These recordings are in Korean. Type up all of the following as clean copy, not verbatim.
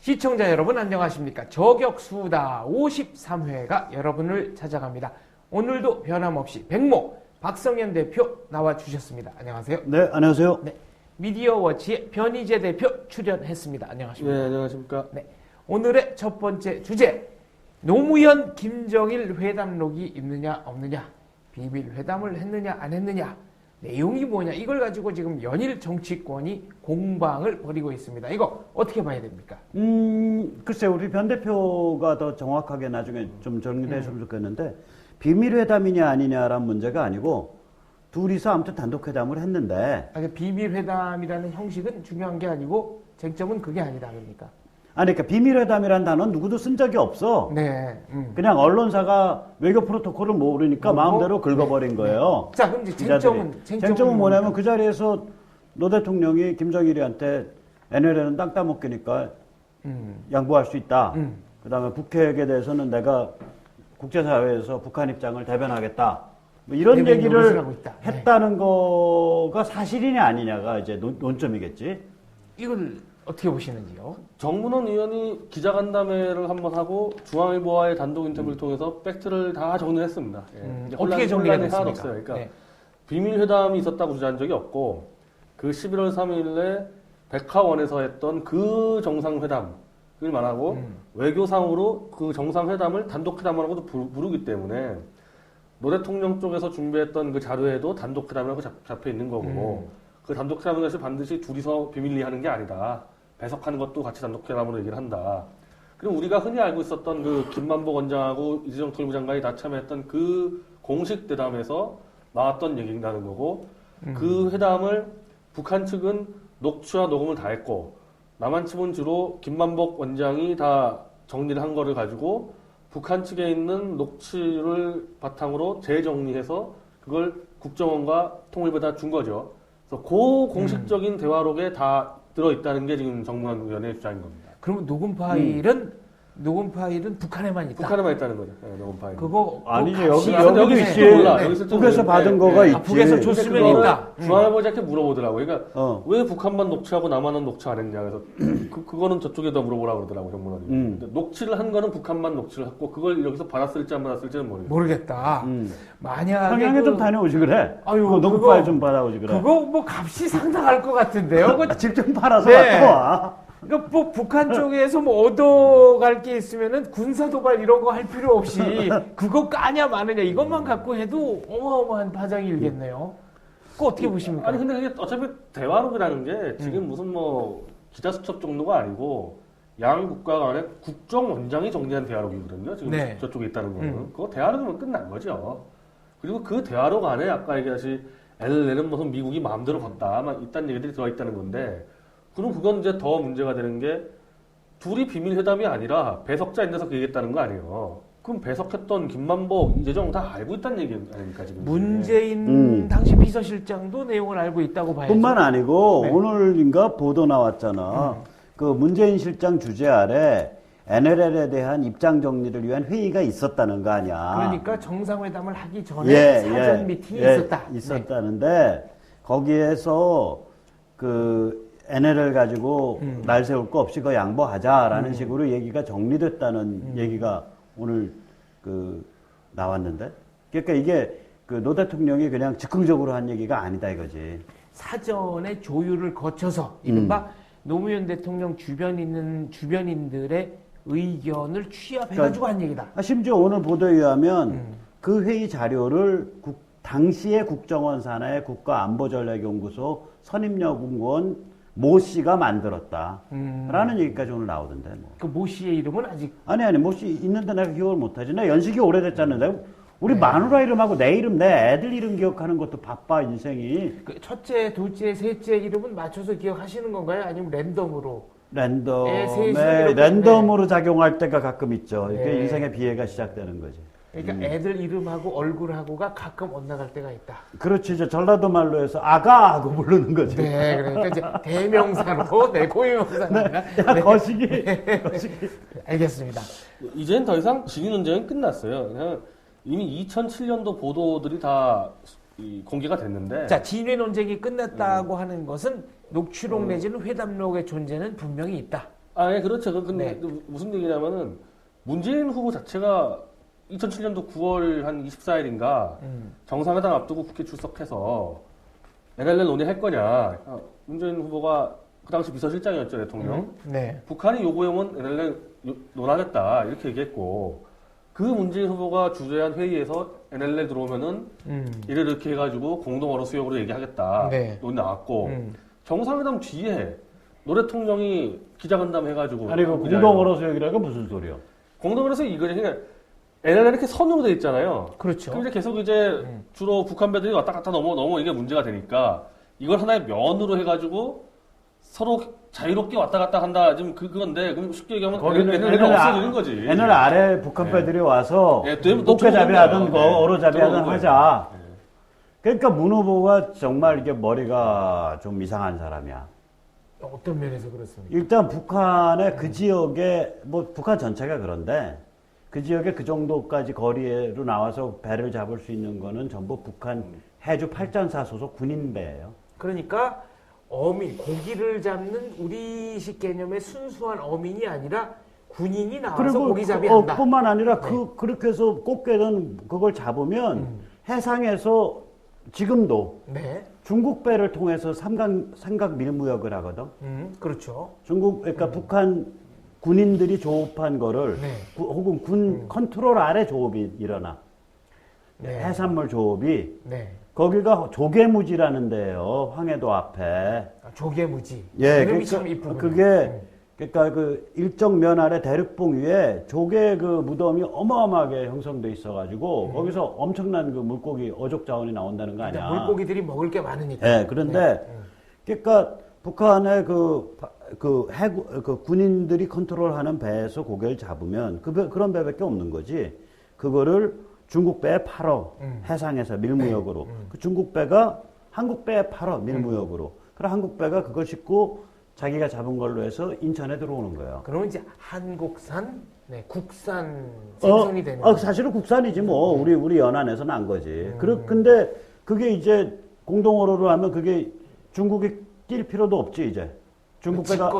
시청자 여러분 안녕하십니까. 저격수다 53회가 여러분을 찾아갑니다. 오늘도 변함없이 백모 박성현 대표 나와주셨습니다. 안녕하세요. 네, 안녕하세요. 네, 미디어워치의 변희재 대표 출연했습니다. 안녕하십니까. 네, 안녕하십니까. 네, 오늘의 첫 번째 주제, 노무현 김정일 회담록이 있느냐 없느냐, 비밀 회담을 했느냐 안 했느냐, 내용이 뭐냐, 이걸 가지고 지금 연일 정치권이 공방을 벌이고 있습니다. 이거 어떻게 봐야 됩니까? 글쎄 우리 변 대표가 더 정확하게 나중에 좀 정리했으면 좋겠는데, 비밀회담이냐 아니냐라는 문제가 아니고 둘이서 아무튼 단독회담을 했는데, 비밀 회담이라는 형식은 중요한 게 아니고 쟁점은 그게 아니다, 그러니까. 아니 그러니까 비밀회담이라는 단어는 누구도 쓴 적이 없어. 네. 그냥 언론사가 외교 프로토콜을 모르니까 마음대로 긁어버린 거예요. 자, 그럼 이제 쟁점은 뭐냐면 그 자리에서 노 대통령이 김정일이한테 NLL은 땅 따먹기니까 양보할 수 있다. 그다음에 북핵에 대해서는 내가 국제사회에서 북한 입장을 대변하겠다. 뭐 이런 얘기를 했다는 거가 사실이냐 아니냐가 이제 논점이겠지. 이걸 어떻게 보시는지요? 정문원 의원이 기자간담회를 한번 하고 중앙일보와의 단독 인터뷰를 통해서 팩트를 다 정리했습니다. 어떻게 정리가 됐습니까? 없어요. 그러니까 비밀 회담이 있었다고 주장한 적이 없고, 그 11월 3일에 백화원에서 했던 그 정상회담을 말하고 외교상으로 그 정상회담을 단독회담이라고도 부르기 때문에 노 대통령 쪽에서 준비했던 그 자료에도 단독회담이라고 잡혀 있는 거고, 그 단독회담은 사실 반드시 둘이서 비밀리에 하는 게 아니다. 배석하는 것도 같이 단독회담으로 얘기를 한다. 그리고 우리가 흔히 알고 있었던 그 김만복 원장하고 이재정 통일부 장관이 다 참여했던 그 공식 대담에서 나왔던 얘기라는 거고, 그 회담을 북한 측은 녹취와 녹음을 다 했고, 남한 측은 주로 김만복 원장이 다 정리를 한 거를 가지고 북한 측에 있는 녹취를 바탕으로 재정리해서 그걸 국정원과 통일부에다 준 거죠. 그래서 그 공식적인 대화록에 다 들어있다는 게 지금 정문원 의원의 주장인 겁니다. 그러면 녹음 파일은 북한에만 있다? 북한에만 있다는 거죠. 네, 녹음 파일. 그거 아니지, 여기도 있지. 북에서 받은 거가 있지. 북에서 줬으면 있다. 중앙일보에 이렇게 물어보더라고요. 그러니까 왜 북한만 녹취하고 남한은 녹취 안 했냐. 그래서 그거는 저쪽에다 물어보라고 그러더라고요, 정문원이. 근데 녹취를 한 거는 북한만 녹취를 했고, 그걸 여기서 받았을지 안 받았을지는 모르겠다. 만약에 평양에 좀 다녀오지 그래. 아유, 그 녹음 파일 좀 받아오지 그래. 그거 뭐 값이 상당할 것 같은데요. 직접 팔아서 네. 갖고 와. 그러니까 뭐 북한 쪽에서 뭐 얻어갈 게 있으면은 군사도발 이런 거 할 필요 없이 그거 까냐 마느냐 이것만 갖고 해도 어마어마한 파장이 일겠네요. 그거 어떻게 보십니까? 아니 근데 그게 어차피 대화록이라는 게 지금 무슨 뭐 기자 수첩 정도가 아니고 양 국가 간의 국정원장이 정리한 대화록이거든요. 지금 저쪽에 있다는 거는. 그거 대화록이면 끝난 거죠. 그리고 그 대화록 안에 아까 얘기하신 NLL은 무슨 미국이 마음대로 걷다 막 이딴 얘기들이 들어있다는 건데, 그럼 그건 이제 더 문제가 되는 게 둘이 비밀 회담이 아니라 배석자 인데서 그 얘기했다는 거 아니에요. 그럼 배석했던 김만복, 이재정 다 알고 있다는 얘기 아닙니까 지금? 문재인 당시 비서실장도 내용을 알고 있다고 봐야죠. 뿐만 아니고 오늘인가 보도 나왔잖아. 그 문재인 실장 주재 아래 NLL에 대한 입장 정리를 위한 회의가 있었다는 거 아니야. 그러니까 정상회담을 하기 전에 사전 미팅이 있었다는데 거기에서 그 NLL 가지고 날 세울 거 없이 그 양보하자라는 식으로 얘기가 정리됐다는 얘기가 오늘 그 나왔는데, 그러니까 이게 그 노 대통령이 그냥 즉흥적으로 한 얘기가 아니다 이거지. 사전에 조율을 거쳐서 이른바 노무현 대통령 주변 있는 주변인들의 의견을 취합해가지고 한 얘기다. 심지어 오늘 보도에 의하면 그 회의 자료를 당시의 국정원 산하의 국가안보전략연구소 선임여군원 모 씨가 만들었다. 라는 얘기까지 오늘 나오던데. 뭐. 그 모 씨의 이름은 아직? 아니, 모 씨 있는데 내가 기억을 못하지. 나 연식이 오래됐잖아. 내가 우리 마누라 이름하고 내 이름, 내 애들 이름 기억하는 것도 바빠, 인생이. 그 첫째, 둘째, 셋째 이름은 맞춰서 기억하시는 건가요? 아니면 랜덤으로? 랜덤으로 작용할 때가 가끔 있죠. 이게 인생의 비애가 시작되는 거지. 그러니까 애들 이름하고 얼굴하고가 가끔 엇나갈 때가 있다. 그렇지. 이제 전라도 말로 해서 아가 하고 부르는 거지. 네, 그러니까 이제 대명사로, 고유명사가. 거시기. 알겠습니다. 이제는 더 이상 증인 논쟁은 끝났어요. 그냥 이미 2007년도 보도들이 다 공개가 됐는데. 자, 진위 논쟁이 끝났다고 하는 것은 녹취록 내지는 회담록의 존재는 분명히 있다. 예, 그렇죠. 근데 네. 무슨 얘기냐면은 문재인 후보 자체가 2007년도 9월 한 24일인가 정상회담 앞두고 국회 출석해서 NLL 논의할 거냐. 문재인 후보가 그 당시 비서실장이었죠, 대통령. 네. 북한이 요구해오면 NLL 논하겠다 이렇게 얘기했고 그 문재인 후보가 주재한 회의에서 NLL 들어오면은 이렇게 해가지고 공동어로 수역으로 얘기하겠다 네. 논의 나왔고 정상회담 뒤에 노 대통령이 기자간담 해가지고 아니 그 공동어로 수역이라는 건 무슨 소리요? 공동어로서 이거는 그러니까 NLL 이렇게 선으로 돼 있잖아요. 그렇죠. 그럼 이제 계속 이제 주로 북한 배들이 왔다 갔다 넘어 이게 문제가 되니까 이걸 하나의 면으로 해가지고 서로 자유롭게 왔다 갔다 한다. 지금 그건데 그럼 쉽게 얘기하면 NLL이 없어지는 거지. NLL 아래 북한 배들이 와서 또 꽃게잡이 하든 어로잡이 하든 들어오는 하자. 그러니까 문 후보가 정말 이게 머리가 좀 이상한 사람이야. 어떤 면에서 그렇습니까? 일단 북한의 그 지역에 뭐 북한 전체가 그런데 그 지역에 그 정도까지 거리로 나와서 배를 잡을 수 있는 거는 전부 북한 해주 팔전사 소속 군인배예요. 그러니까 어민, 고기를 잡는 우리식 개념의 순수한 어민이 아니라 군인이 나와서 그리고 고기잡이 한다. 뿐만 아니라 네. 그렇게 해서 꽃게는 그걸 잡으면 해상에서 지금도 네. 중국 배를 통해서 삼각 밀무역을 하거든. 그렇죠. 중국 그러니까 북한 군인들이 조업한 거를 네. 혹은 군 컨트롤 아래 조업이 일어나. 네. 해산물 조업이 네. 거기가 조개무지라는 데예요. 황해도 앞에. 조개무지. 예, 이름이 그러니까 참 이쁘군요. 그게 그러니까 그 일정 면 아래 대륙봉 위에 조개 그 무덤이 어마어마하게 형성돼 있어가지고 거기서 엄청난 그 물고기 어족 자원이 나온다는 거 아니야. 물고기들이 먹을 게 많으니까. 예, 그런데 그러니까 북한의 그 군인들이 컨트롤하는 배에서 고개를 잡으면 그런 배밖에 없는 거지. 그거를 중국 배에 팔어 해상에서 밀무역으로. 그 중국 배가 한국 배에 팔어 밀무역으로. 그럼 한국 배가 그걸 싣고 자기가 잡은 걸로 해서 인천에 들어오는 거예요. 그러면 이제 한국산, 네, 국산 생선이 되는 거죠. 사실은 국산이지 뭐. 우리 연안에서 난 거지. 근데 그게 이제 공동어로로 하면 그게 중국이 낄 필요도 없지 이제. 중국 배가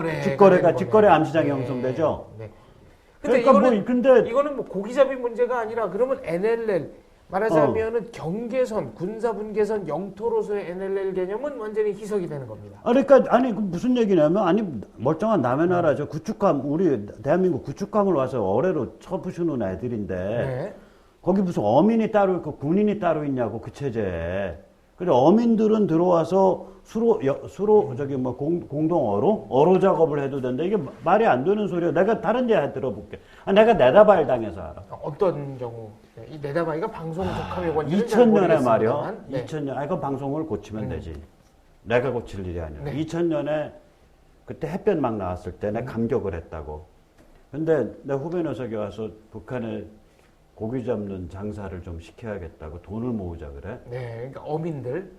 직거래 암시장이 형성되죠. 네. 근데 그러니까 이거는 뭐 고기잡이 문제가 아니라 그러면 NLL 말하자면은 경계선, 군사분계선 영토로서의 NLL 개념은 완전히 희석이 되는 겁니다. 그러니까 그 무슨 얘기냐면 멀쩡한 남의 나라 저 구축함 우리 대한민국 구축함을 와서 어뢰로 쳐부수는 애들인데 네. 거기 무슨 어민이 따로 있고 군인이 따로 있냐고 그 체제에. 그래 어민들은 들어와서 수로 저기 뭐 어로 작업을 해도 된다. 이게 말이 안 되는 소리야. 내가 다른 예 들어볼게. 내가 네다바일 당해서 알아. 어떤 경우? 이 네다바이가 방송 적합 요건지는 2000년에 말이야. 네. 2000년. 그 방송을 고치면 되지. 내가 고칠 일이 아니라. 네. 2000년에 그때 햇볕 막 나왔을 때 내가 감격을 했다고. 근데 내 후배 녀석이 와서 북한에 고기 잡는 장사를 좀 시켜야겠다고 돈을 모으자 그래. 네, 그러니까 어민들.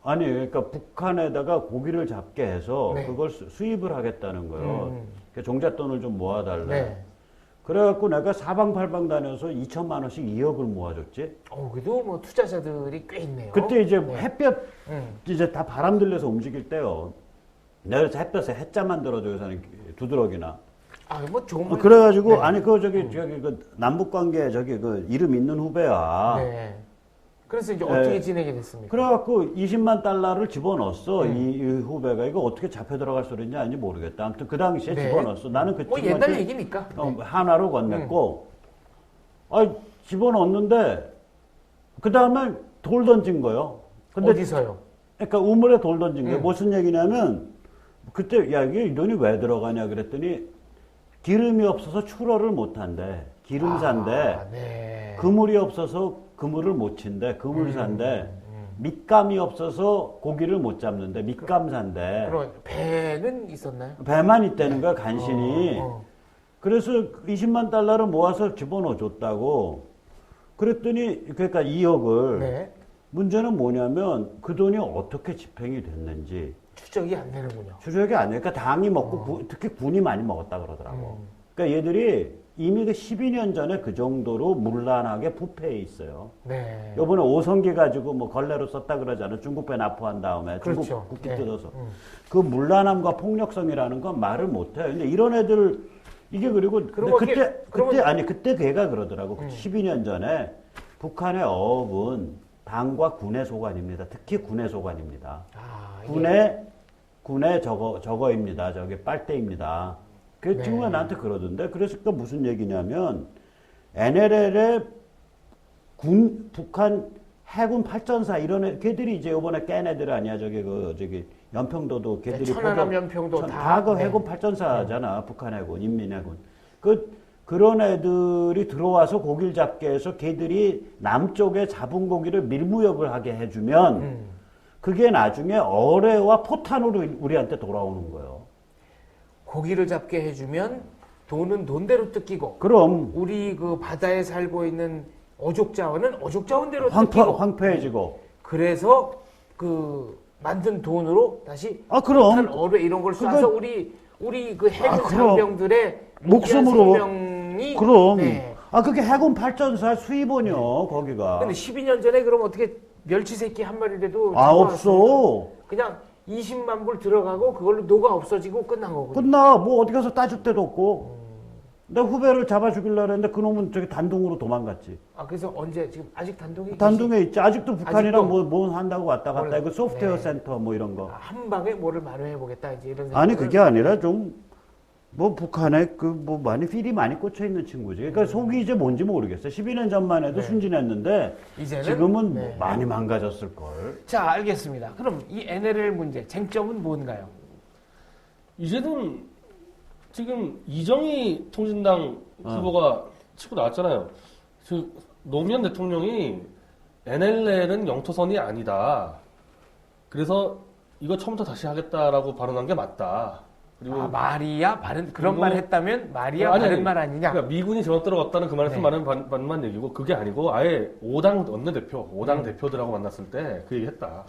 그러니까 북한에다가 고기를 잡게 해서 네. 그걸 수입을 하겠다는 거예요. 종잣돈을 좀 모아달래. 네. 그래갖고 내가 사방팔방 다녀서 2천만 원씩 2억을 모아줬지. 그래도 뭐 투자자들이 꽤 있네요. 그때 이제 네. 햇볕 이제 다 바람 들려서 움직일 때요. 내가 그래서 햇볕에 해자 만들어줘요, 사는 두드러기나. 뭐 좋은. 그래가지고 네. 아니 저기 그 남북 관계 그 이름 있는 후배야. 네. 그래서 이제 어떻게 진행이 됐습니까? 그래갖고 20만 달러를 집어넣었어. 이 후배가 이거 어떻게 잡혀 들어갈 소리인지 아닌지 모르겠다. 아무튼 그 당시에 네. 집어넣었어. 나는 그 뭐 옛날 얘기니까. 네. 하나로 건넸고, 집어넣었는데 그 다음에 돌 던진 거요. 근데 어디서요? 그러니까 우물에 돌 던진 거예요. 무슨 얘기냐면 그때 야 이게 이 돈이 왜 들어가냐 그랬더니 기름이 없어서 출하를 못 한대. 기름사인데 네. 그물이 없어서 그물을 못 친대. 그물사인데 밑감이 없어서 고기를 못 잡는데 밑감사인데. 그럼 배는 있었나요? 배만 있다는 거야 간신히. 그래서 20만 달러를 모아서 집어넣어 줬다고. 그랬더니 그러니까 2억을. 네. 문제는 뭐냐면 그 돈이 어떻게 집행이 됐는지. 추적이 안 되는군요. 추적이 안 되니까 당이 먹고 특히 군이 많이 먹었다 그러더라고. 그러니까 얘들이 이미 그 12년 전에 그 정도로 문란하게 부패해 있어요. 네. 요번에 5성기 가지고 뭐 걸레로 썼다 그러잖아요. 중국배 납포한 다음에 그렇죠. 중국 국기 네. 뜯어서. 그 문란함과 폭력성이라는 건 말을 못 해요. 근데 이런 애들 이게 그리고 그때 걔가 그러더라고. 12년 전에 북한의 어업은 당과 군의 소관입니다. 특히 군의 소관입니다. 군의 저거입니다. 저게 빨대입니다. 그 친구가 나한테 그러던데. 그래서 그 무슨 얘기냐면 NLL의 북한 해군 발전사 이런 걔들이 이제 요번에 깬 애들 아니야. 저기 연평도도 걔들이 천안함 연평도 다 그 해군 발전사잖아. 북한 해군, 인민해군. 그런 애들이 들어와서 고기를 잡게 해서 걔들이 남쪽에 잡은 고기를 밀무역을 하게 해주면 그게 나중에 어뢰와 포탄으로 우리한테 돌아오는 거예요. 고기를 잡게 해주면 돈은 돈대로 뜯기고 그럼 우리 그 바다에 살고 있는 어족 자원은 어족 자원대로 뜯기고 황폐해지고 그래서 그 만든 돈으로 다시 그럼 어뢰 이런 걸 쏴서 우리 그 해군 그럼. 장병들의 목숨으로 생명이 그럼 네. 그게 해군 발전사 수입원이요 거기가. 근데 12년 전에 그럼 어떻게 멸치 새끼 한 마리라도 없어. 그냥 20만 불 들어가고 그걸로 녹아 없어지고 끝난 거거든요. 끝나. 뭐 어디 가서 따줄 데도 없고. 내 후배를 잡아 죽이려고 했는데 그놈은 저기 단둥으로 도망갔지. 그래서 언제 지금 아직 단둥에 있지. 아직도 북한이랑 아직도? 뭐 한다고 왔다 갔다. 이거 소프트웨어 센터 뭐 이런 거. 한 방에 뭐를 마련해 보겠다 이제 이런. 아니 그게 아니라 좀 뭐 북한에 많이 필이 많이 꽂혀 있는 친구지. 그러니까 속이 이제 뭔지 모르겠어. 12년 전만 해도 순진했는데 이제는 지금은 많이 망가졌을 걸. 자, 알겠습니다. 그럼 이 NLL 문제 쟁점은 뭔가요? 이제는 지금 이정희 통진당 후보가 치고 나왔잖아요. 노무현 대통령이 NLL은 영토선이 아니다. 그래서 이거 처음부터 다시 하겠다라고 발언한 게 맞다. 그리고 말이야 바른 그런 말 했다면 말이야 바른 말 아니냐? 그러니까 미군이 제멋대로 갔다는 그 말을 쓴 말은 반만 얘기고 그게 아니고 아예 5당 원내대표, 5당 대표들하고 만났을 때 그 얘기했다.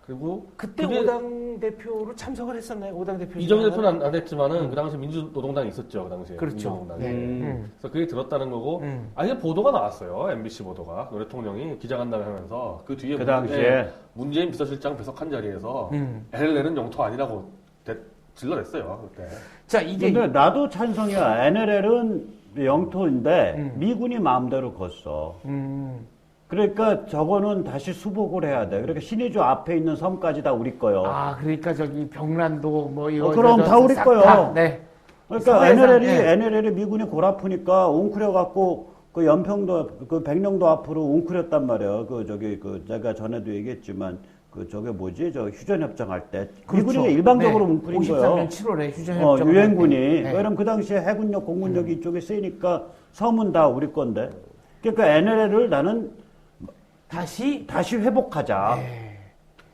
그리고 그때 5당 대표로 참석을 했었나요? 5당 대표 이정희 대표는 안 했지만은 그 당시 민주노동당이 있었죠. 그 당시에. 그렇죠. 그래서 그게 들었다는 거고 아예 보도가 나왔어요. MBC 보도가 노 대통령이 기자간담회 하면서 그 뒤에 그 당시에 문재인 비서실장 배석한 자리에서 NLL은 영토 아니라고 질러냈어요. 그때. 자, 이게 근데 나도 찬성이야. NLL은 영토인데 미군이 마음대로 걷어. 그러니까 저거는 다시 수복을 해야 돼. 그러니까 신의주 앞에 있는 섬까지 다 우리 거요. 그러니까 저기 병란도 뭐 이거 그럼 다 우리 거요. 네. 그러니까 NLL이 미군이 골 아프니까 웅크려 갖고 그 연평도 그 백령도 앞으로 웅크렸단 말이에요. 제가 전에도 얘기했지만 저게 뭐지? 저 휴전협정 할 때. 그렇죠. 미군이 일방적으로 뭉클인 거예요. 53년 7월에 휴전협정. 유엔군이. 그럼 그 당시에 해군력, 공군력이 이쪽에 쓰이니까 섬은 다 우리 건데. 그러니까 NLL을 나는 다시 회복하자. 네.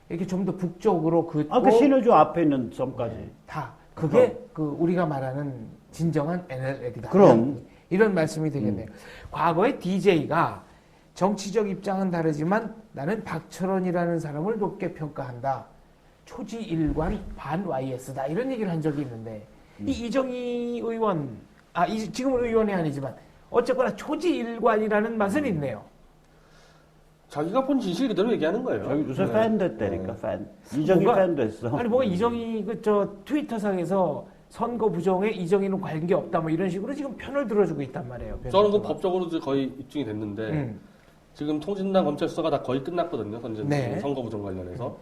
이렇게 좀 더 북쪽으로 그 신의주 앞에 있는 섬까지. 그게 우리가 말하는 진정한 NLL이다. 그럼. 이런 말씀이 되겠네요. 과거에 DJ가 정치적 입장은 다르지만 나는 박철원이라는 사람을 높게 평가한다. 초지일관 반 YS다. 이런 얘기를 한 적이 있는데 이 이정희 의원, 지금은 의원이 아니지만 어쨌거나 초지일관이라는 맛은 있네요. 자기가 본 진실 그대로 얘기하는 거예요. 요새 팬 됐다니까, 팬. 이정희 팬 됐어. 뭐가 이정희 트위터상에서 선거 부정에 이정희는 관계 없다 뭐 이런 식으로 지금 편을 들어주고 있단 말이에요. 저는 그 법적으로 거의 입증이 됐는데 지금 통진당 검찰 수사가 다 거의 끝났거든요. 선거 부정 관련해서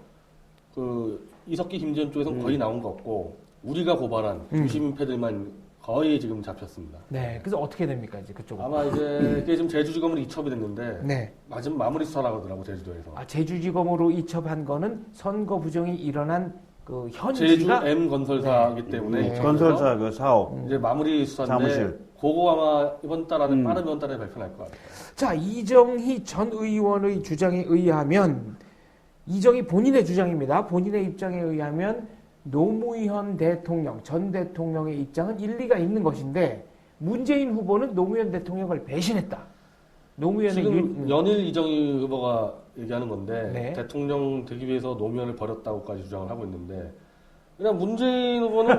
이석기 김재현 쪽에서는 거의 나온 거 없고 우리가 고발한 주심패들만 거의 지금 잡혔습니다. 네, 그래서 어떻게 됩니까 이제 그쪽은? 아마 이제 그게 지금 제주지검으로 이첩이 됐는데 마무리 수사라고 하더라고 제주도에서. 제주지검으로 이첩한 거는 선거 부정이 일어난 그 현지가 제주 M 건설사이기 때문에 건설사 그 사업 이제 마무리 수사인데 사무실. 그거 아마 이번 달 안에 빠른 이번 달에 발표할 것 같아요. 자, 이정희 전 의원의 주장에 의하면 이정희 본인의 주장입니다. 본인의 입장에 의하면 노무현 대통령, 전 대통령의 입장은 일리가 있는 것인데 문재인 후보는 노무현 대통령을 배신했다. 지금 연일 이정희 후보가 얘기하는 건데 대통령 되기 위해서 노무현을 버렸다고까지 주장을 하고 있는데 그냥 문재인 후보는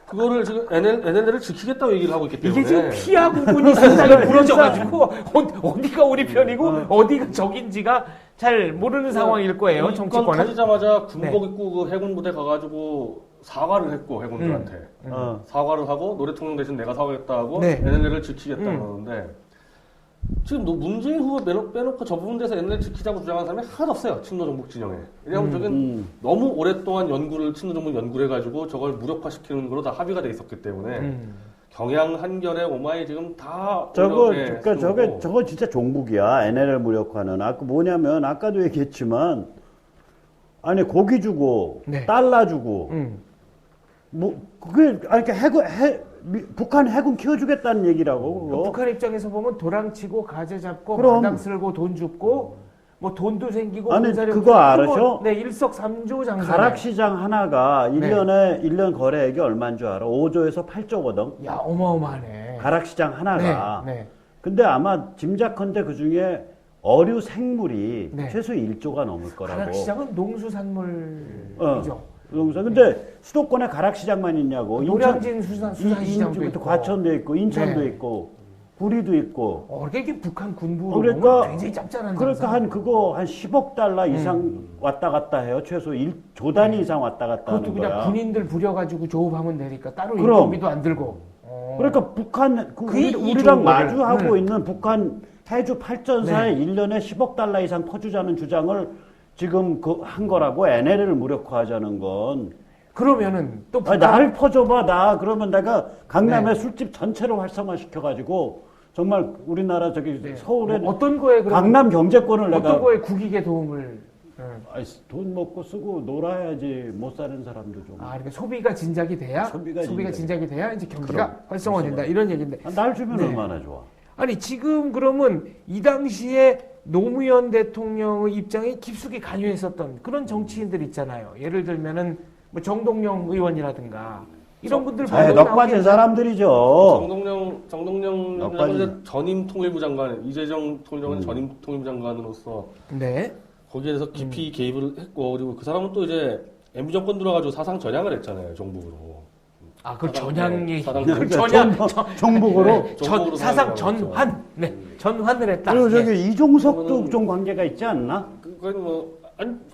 그거를 지금 NLL을 지키겠다고 얘기를 하고 있기 때문에 이게 지금 피하 구분이 상당히 무너져가지고 어디가 우리 편이고 어디가 적인지가 잘 모르는 상황일 거예요. 이건 정치권은. 터지자마자 군복 입고 그 해군 부대 가가지고 사과를 했고 해군들한테 사과를 하고 노 대통령 대신 내가 사과했다 하고 네. NLL을 지키겠다 그러는데 지금 문재인 후보 빼놓고 저 부분에서 NLL 지키자고 주장하는 사람이 하나도 없어요. 친노정북 진영에. 왜냐하면 저긴 너무 오랫동안 친노정북 연구를 해가지고 저걸 무력화시키는 걸로 다 합의가 돼 있었기 때문에 경향, 한결의 오마이 지금 다 저거 진짜 종북이야. NLL 무력화는. 뭐냐면 아까도 얘기했지만 아니 고기 주고 네. 달러 주고 그게 북한 해군 키워주겠다는 얘기라고. 그거. 북한 입장에서 보면 도랑치고 가재 잡고 그럼. 마당 쓸고 돈 줍고 뭐 돈도 생기고 아니 군사력 그거 생기고, 알아셔? 네, 일석삼조 장사. 가락시장 하나가 1년 거래액이 얼마인 줄 알아? 5조에서 8조거든. 야 어마어마하네. 가락시장 하나가. 네. 근데 아마 짐작컨대 그 중에 어류 생물이 네. 최소 1조가 넘을 거라고. 가락시장은 농수산물이죠. 근데 수도권에 가락시장만 있냐고. 노량진 수산시장도 있고 과천도 있고 인천도 네. 있고 구리도 있고. 이게 북한 군부로 그러니까 보면 굉장히 짭짤한 장사. 한 10억 달러 이상 왔다 갔다 해요. 최소 1조 단위 이상 왔다 갔다 그것도 하는 그냥 거야. 군인들 부려가지고 조업하면 되니까 따로 그럼. 인건비도 안 들고. 그러니까 북한 이 우리랑 좋은 마주하고 거를. 있는 북한 해주 발전사에 1년에 10억 달러 이상 퍼주자는 주장을 지금 한 거라고. NLL을 무력화하자는 건. 그러면은 또 북한 날 퍼줘봐. 그러면 내가 강남의 술집 전체를 활성화시켜가지고 정말 우리나라 서울에 어떤 거에 그러면 강남 경제권을 어떤 내가 거에 국익에 도움을 돈 먹고 쓰고 놀아야지 못 사는 사람도 좀. 그러니까 소비가 진작이 돼야 소비가 진작이 돼야 이제 경기가 활성화된다 이런 얘기인데. 날 주면 얼마나 좋아. 아니 지금 그러면 이 당시에 노무현 대통령의 입장에 깊숙이 관여했었던 그런 정치인들 있잖아요. 예를 들면은 뭐 정동영 의원이라든가 이런 분들 넉바진 사람들이죠. 정동영 전임 통일부 장관, 이재정 통일부장관 전임 통일부 장관으로서 네. 거기에 대해서 깊이 개입을 했고, 그리고 그 사람은 또 이제 MB 정권 들어가지고 사상 전향을 했잖아요, 정북으로. 그 전향이 정북으로 사상 전환, 전환을 했다. 그리고 이종석도 좀 관계가 있지 않나? 그건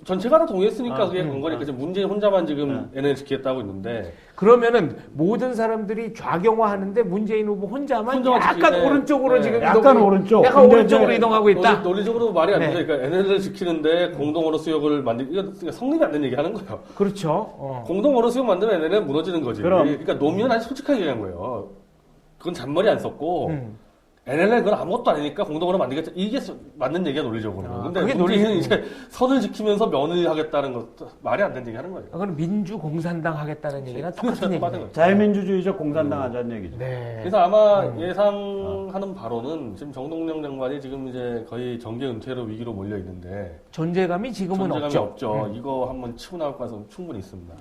전체가 다 동의했으니까 그게 건 거니까 지금 문재인 혼자만 지금 NLL 지키겠다고 있는데. 그러면은 모든 사람들이 좌경화하는데 문재인 후보 혼자만 약간 오른쪽으로 지금 약간 오른쪽으로 이동하고 있다. 논리적으로 말이 안 되죠. 그러니까 NLL을 지키는데 공동어로 수역을 이거 성립이 안 되는 얘기 하는 거예요. 그렇죠. 공동어로 수역 만들면 NLL은 무너지는 거지. 그러니까 노무현 아주 솔직하게 얘기한 거예요. 그건 잔머리 안 썼고. NLL 그건 아무것도 아니니까 공동으로 만들겠다. 이게 맞는 얘기야 논리적으로. 근데 문재인은 이제 선을 지키면서 면을 하겠다는 것도 말이 안 되는 얘기 하는 거예요. 그건 민주공산당 하겠다는 얘기랑 똑같은 얘기예요. 자유민주주의적 공산당 하자는 얘기죠. 네. 그래서 아마 예상하는 바로는 지금 정동영 장관이 지금 이제 거의 정계 은퇴로 위기로 몰려 있는데 존재감이 지금은 없죠. 이거 한번 치고 나올 가능성 충분히 있습니다.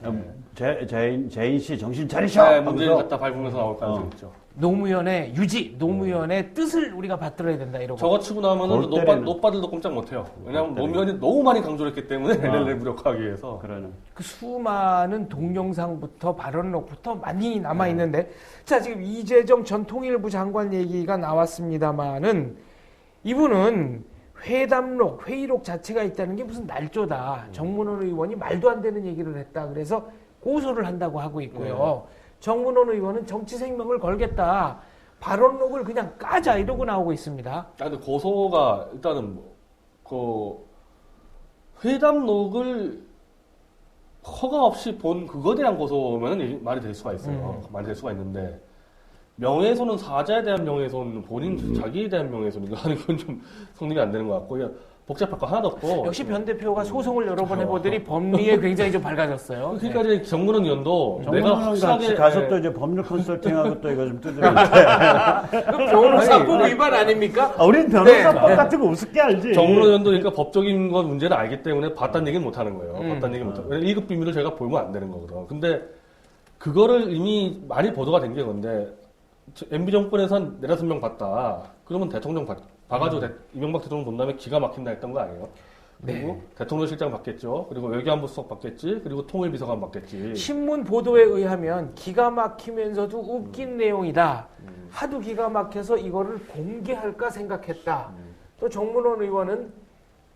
재인 씨 정신 차리셔. 문재인 갖다 밟으면서 나올 가능성이 있죠. 노무현의 노무현의 뜻을 우리가 받들어야 된다 이러고. 저거 치고 나면은 노빠들도 꼼짝 못해요. 왜냐하면 노무현이 너무 많이 강조를 했기 때문에 NLL 무력화하기 위해서. 그 수많은 동영상부터 발언록부터 많이 남아 있는데, 자 지금 이재정 전 통일부 장관 얘기가 나왔습니다만은 이분은 회의록 자체가 있다는 게 무슨 날조다. 정문원 의원이 말도 안 되는 얘기를 했다. 그래서 고소를 한다고 하고 있고요. 정문원 의원은 정치 생명을 걸겠다. 발언록을 그냥 까자 이러고 나오고 있습니다. 근데 고소가 일단은 회담록을 허가 없이 본 그거에 대한 고소면 말이 될 수가 있어요. 말이 될 수가 있는데 명예훼손은 사자에 대한 명예훼손, 본인 자기에 대한 명예훼손인가 하는 건 좀 성립이 안 되는 것 같고. 복잡할 거 하나도 없고. 역시 변 대표가 소송을 여러 번 해보더니 법리에 굉장히 좀 밝아졌어요. 그러니까 이제 정문원 의원도 내가 확실하게 가서 또 이제 법률 컨설팅하고 또 이거 좀 두드리는데. 변호사법 위반 아닙니까? 우린 변호사법 같은 거 우습게 알지. 정문원 의원도 그러니까 법적인 건 문제를 알기 때문에 봤다는 얘기는 못 하는 거예요. 봤다는 얘기는 못 하고. 1급 비밀을 저희가 보면 안 되는 거거든. 근데 그거를 이미 많이 보도가 된 게 건데 MB 정권에서 한 4-5명 봤다. 그러면 대통령 봐가지고 이명박 대통령 본 다음에 기가 막힌다 했던 거 아니에요? 그리고 네. 대통령실장 받겠죠. 그리고 외교안보 수석 받겠지. 그리고 통일비서관 받겠지. 신문 보도에 의하면 기가 막히면서도 웃긴 내용이다. 하도 기가 막혀서 이거를 공개할까 생각했다. 또 정문원 의원은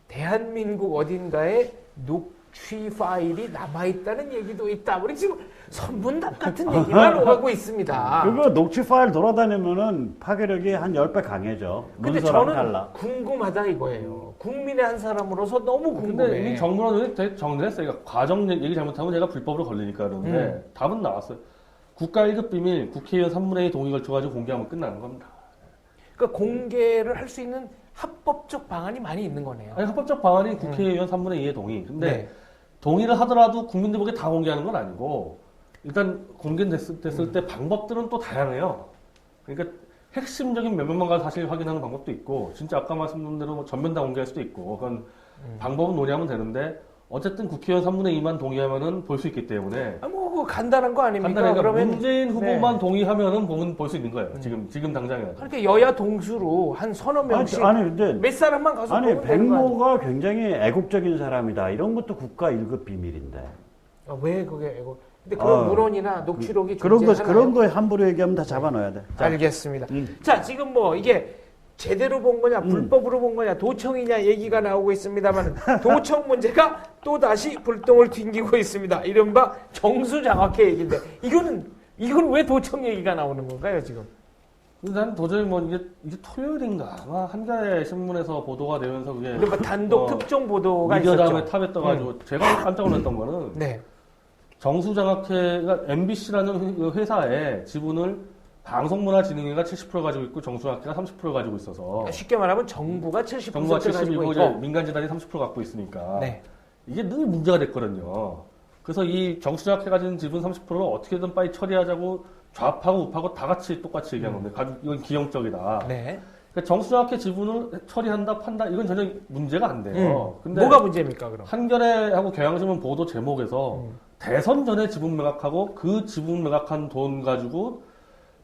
대한민국 어딘가에 녹취 파일이 남아있다는 얘기도 있다. 우리 지금 선문답 같은 얘기만 오가고 있습니다. 그거 녹취 파일 돌아다니면은 파괴력이 한 10배 강해져. 근데 문서랑 저는 달라. 궁금하다 이거예요. 국민의 한 사람으로서 너무 근데 궁금해. 이미 정문원 의원이 되게 정리했어요. 그러니까 과정 얘기 잘못하면 제가 불법으로 걸리니까 그러는데 답은 나왔어요. 국가 1급 비밀 국회의원 3분의 2 동의 걸쳐가지고 공개하면 끝나는 겁니다. 그러니까 공개를 할 수 있는 합법적 방안이 많이 있는 거네요. 아니, 합법적 방안이 국회의원 3분의 2의 동의. 근데 네. 동의를 하더라도 국민들 보기에 다 공개하는 건 아니고 일단 공개됐을 때 방법들은 또 다양해요. 그러니까 핵심적인 몇몇만 가지 사실 확인하는 방법도 있고 진짜 아까 말씀드린 대로 뭐 전면 다 공개할 수도 있고 그건 방법은 논의하면 되는데 어쨌든 국회의원 3분의 2만 동의하면은 볼 수 있기 때문에 뭐 그거 간단한 거 아닙니까? 간단하게 그러면 문재인 후보만 네. 동의하면은 볼 수 있는 거예요. 지금 당장에. 그렇게 여야 동수로 한 서너 명씩 아니 근데 몇 사람만 가서 아니 보면 되는 거 아니에요? 백모가 굉장히 애국적인 사람이다. 이런 것도 국가 1급 비밀인데. 왜 그게 이거? 근데 그런 문헌이나 녹취록이 그런 존재하나요? 거 함부로 얘기하면 다 잡아넣어야 돼. 알겠습니다. 자, 지금 뭐 이게 제대로 본 거냐, 불법으로 본 거냐, 도청이냐 얘기가 나오고 있습니다만 도청 문제가 또 다시 불똥을 튕기고 있습니다. 이른바 정수장학회 얘기인데 이건 왜 도청 얘기가 나오는 건가요 지금? 난 도저히 뭐 이게 토요일인가 아마 한겨레 신문에서 보도가 되면서 그게 이른바 단독 특종 보도가 미디어 있었죠. 다음에 탑에 떠가지고 제가 깜짝 놀랐던 거는 네. 정수장학회가 MBC라는 회사의 지분을 방송문화진흥회가 70% 가지고 있고 정수장학회가 30% 가지고 있어서 쉽게 말하면 정부가 70% 정부가 가지고 70이고 있고 민간재단이 30% 갖고 있으니까 네. 이게 늘 문제가 됐거든요. 그래서 이 정수장학회 가진 지분 30%를 어떻게든 빨리 처리하자고 좌파고 우파고 다 같이 똑같이 얘기한 건데 이건 기형적이다. 네. 그러니까 정수장학회 지분을 처리한다 판다 이건 전혀 문제가 안 돼요. 근데 뭐가 문제입니까 그럼? 한겨레하고 경향신문 보도 제목에서 대선 전에 지분 매각하고 그 지분 매각한 돈 가지고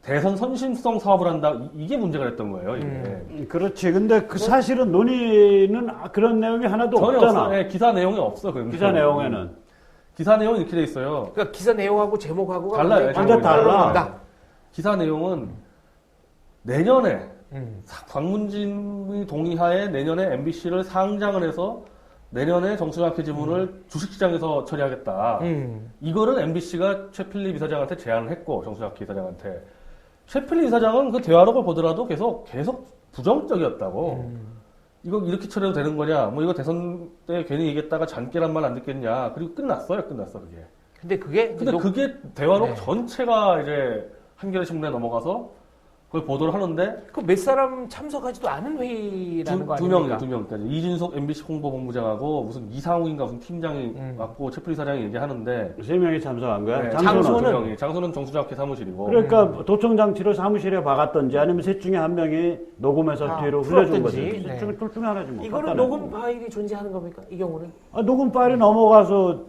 대선 선심성 사업을 한다 이게 문제가 됐던 거예요. 이게. 그렇지. 근데 그 사실은 논의는 그런 내용이 하나도 전혀 없잖아. 없어. 네, 기사 내용이 없어. 그런 기사 내용에는. 기사 내용이 이렇게 돼 있어요. 그러니까 기사 내용하고 제목하고가 달라요. 완전 달라. 기사 내용은 내년에 광문진이 동의하에 내년에 MBC를 상장을 해서 내년에 정수장학회 지분을 주식시장에서 처리하겠다. 이거를 MBC가 최필립 이사장한테 제안을 했고 정수장학회 이사장한테 최필립 이사장은 그 대화록을 보더라도 계속 부정적이었다고. 이거 이렇게 처리해도 되는 거냐? 뭐 이거 대선 때 괜히 얘기했다가 잔꾀란 말 안 듣겠냐? 그리고 끝났어 그게. 근데 그게 대화록 네. 전체가 이제 한겨레 신문에 넘어가서 그걸 보도를 하는데 그 몇 사람 참석하지도 않은 회의라는 거 아닙니까? 두 명까지 이준석 MBC 홍보본부장하고 무슨 이상욱인가 무슨 팀장이 왔고 최필립 사장이 얘기하는데 3명이 참석한 거야? 네, 장소는? 장소는 정수장학회 사무실이고 그러니까 도청장치를 사무실에 박았던지 아니면 셋 중에 한 명이 녹음해서 뒤로 흘려준 거지. 풀었든지. 네. 둘 중에 하나지 뭐. 이거는 간단해. 녹음 파일이 존재하는 겁니까? 이 경우는? 녹음 파일이 넘어가서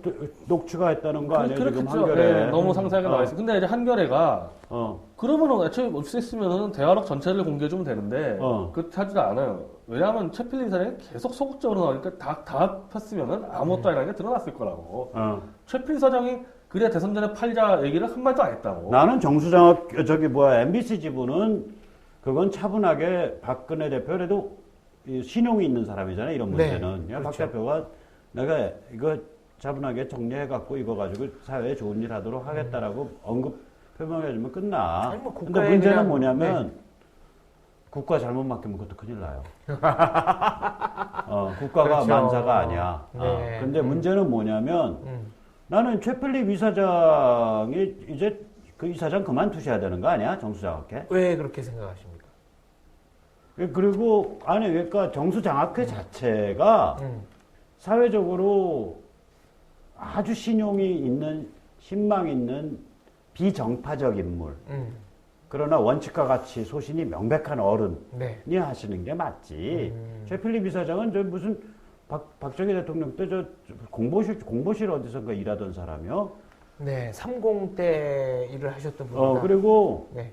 녹취가 했다는 거 아니에요? 지금 그렇겠죠. 한겨레. 네, 너무 상세하게 나와 있어요. 근데 이제 한겨레가 그러면은 애초에 없앴으면은 대화록 전체를 공개해주면 되는데 그렇게 하지도 않아요. 왜냐하면 최필립 사장이 계속 소극적으로 나오니까 다 폈으면은 아무것도 아니라는 게 드러났을 거라고. 최필립 사장이 그래 대선 전에 팔자 얘기를 한마디도 안 했다고. 나는 MBC 지분은 그건 차분하게 박근혜 대표라도 신용이 있는 사람이잖아 이런 문제는. 네, 박 그렇죠. 대표가 내가 이거 차분하게 정리해갖고 이거 가지고 사회에 좋은 일 하도록 하겠다라고 표명해주면 끝나. 아니, 뭐 근데 국가에 문제는 그냥, 뭐냐면 국가 잘못 맡기면 그것도 큰일 나요. 국가가 그렇죠. 만사가 아니야. 네. 근데 문제는 뭐냐면 나는 최필립 이사장이 이제 그 이사장 그만두셔야 되는 거 아니야? 정수장학회? 왜 그렇게 생각하십니까? 그리고 아니 그러니까 정수장학회 자체가 사회적으로 아주 신망 있는 비정파적 인물. 그러나 원칙과 같이 소신이 명백한 어른이 네. 하시는 게 맞지. 최필립 이사장은 저 무슨 박정희 대통령 때 저 공보실 어디선가 일하던 사람이요. 네, 30 때 일을 하셨던 분이다. 그리고 네.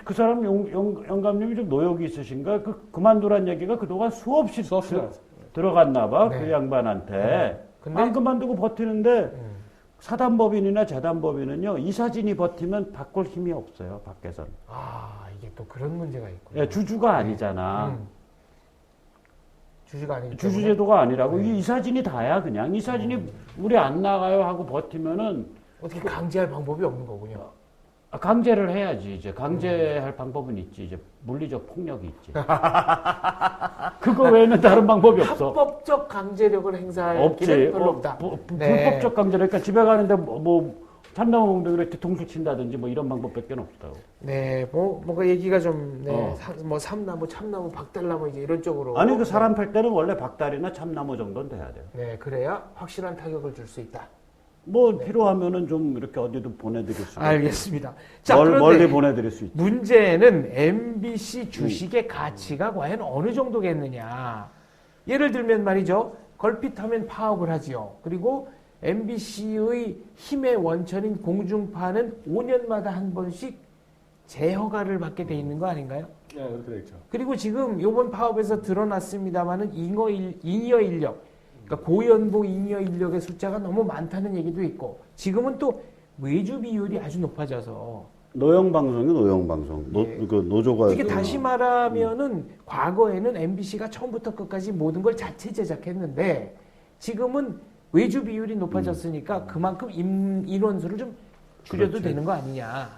그 사람 영감님이 좀 노역이 있으신가? 그만두란 얘기가 그동안 수없이 들어갔나 봐. 네. 그 양반한테. 근데 안 그만두고 버티는데 사단법인이나 재단법인은요. 이사진이 버티면 바꿀 힘이 없어요. 밖에서는. 아, 이게 또 그런 문제가 있군요. 예, 주주가 아니잖아. 주주가 아니기 때문에. 주주제도가 아니라고. 네. 이게 이사진이 다야 그냥. 이사진이 우리 안 나가요 하고 버티면은 어떻게 강제할 방법이 없는 거군요. 강제를 해야지. 이제 강제할 방법은 있지. 이제 물리적 폭력이 있지. 그거 외에는 다른 방법이 없어. 합법적 강제력을 행사할 없지. 길은 별로 없다. 네. 불법적 강제를. 그러니까 집에 가는데 참나무 공동으로 뒤통수 친다든지 뭐 이런 방법밖에 없다고. 네, 뭔가 얘기가 좀, 네, 어. 삼나무, 참나무, 박달나무 이제 이런 쪽으로. 아니 그 사람 팔 때는 원래 박달이나 참나무 정도는 돼야 돼요. 네, 그래야 확실한 타격을 줄 수 있다. 뭐 필요하면은 좀 이렇게 어디도 보내드릴 수 있고. 알겠습니다. 자, 멀리 그런데 보내드릴 수 있죠. 문제는 MBC 주식의 가치가 과연 어느 정도겠느냐. 예를 들면 말이죠. 걸핏하면 파업을 하지요. 그리고 MBC의 힘의 원천인 공중파는 5년마다 한 번씩 재허가를 받게 돼 있는 거 아닌가요? 네, 그렇게 돼 있죠. 그리고 지금 이번 파업에서 드러났습니다마는 잉여 인력, 그러니까 고연봉 잉여 인력의 숫자가 너무 많다는 얘기도 있고, 지금은 또 외주 비율이 아주 높아져서 노영방송이 노영방송. 네. 그 노조가 이게 다시 말하면은 과거에는 MBC가 처음부터 끝까지 모든 걸 자체 제작했는데 지금은 외주 비율이 높아졌으니까 그만큼 인원수를 좀 줄여도 그렇지. 되는 거 아니냐.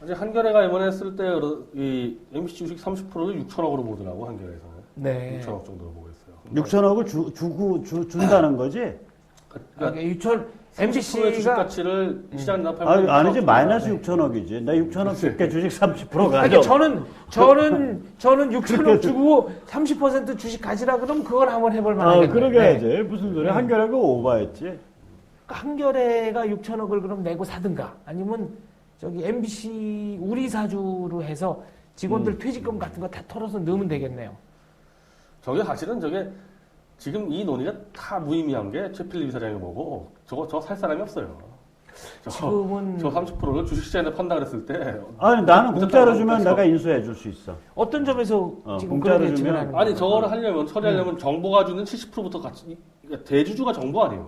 아직 한겨레가 이번에 했을 때 이 MBC 주식 30%를 6천억으로 보더라고 한겨레에서는. 네. 6천억 정도로 보고 있어요. 6천억을 준다는 거지? 그러니까 유천 30%의 주식 MBC가 가치를 시장 납하면 아니지 마이너스 6천억이지. 나 6천억 줄게 주식 30% 그러니까 가져. 저는 6천억 주고 30% 주식 가지라 그러면 그걸 한번 해볼 만하겠네. 그러게 해야지. 무슨 소리야? 한겨레가 오버했지. 그러니까 한겨레가 6천억을 그럼 내고 사든가 아니면 저기 MBC 우리 사주로 해서 직원들 퇴직금 같은 거 다 털어서 넣으면 되겠네요. 저게 사실은 지금 이 논의가 다 무의미한 게 최필립 이사장이 뭐고 저거 살 사람이 없어요. 지금은 저 30%를 주식시장에 판다 그랬을 때 아니 나는 공짜로 그렇다고 주면 해서 내가 인수해 줄 수 있어. 어떤 점에서 지금 공짜로 그런 예측을 주면- 하는 아니 거예요? 저거를 하려면 처리하려면 정부가 주는 70%부터 같이 그러니까 대주주가 정부 아니에요.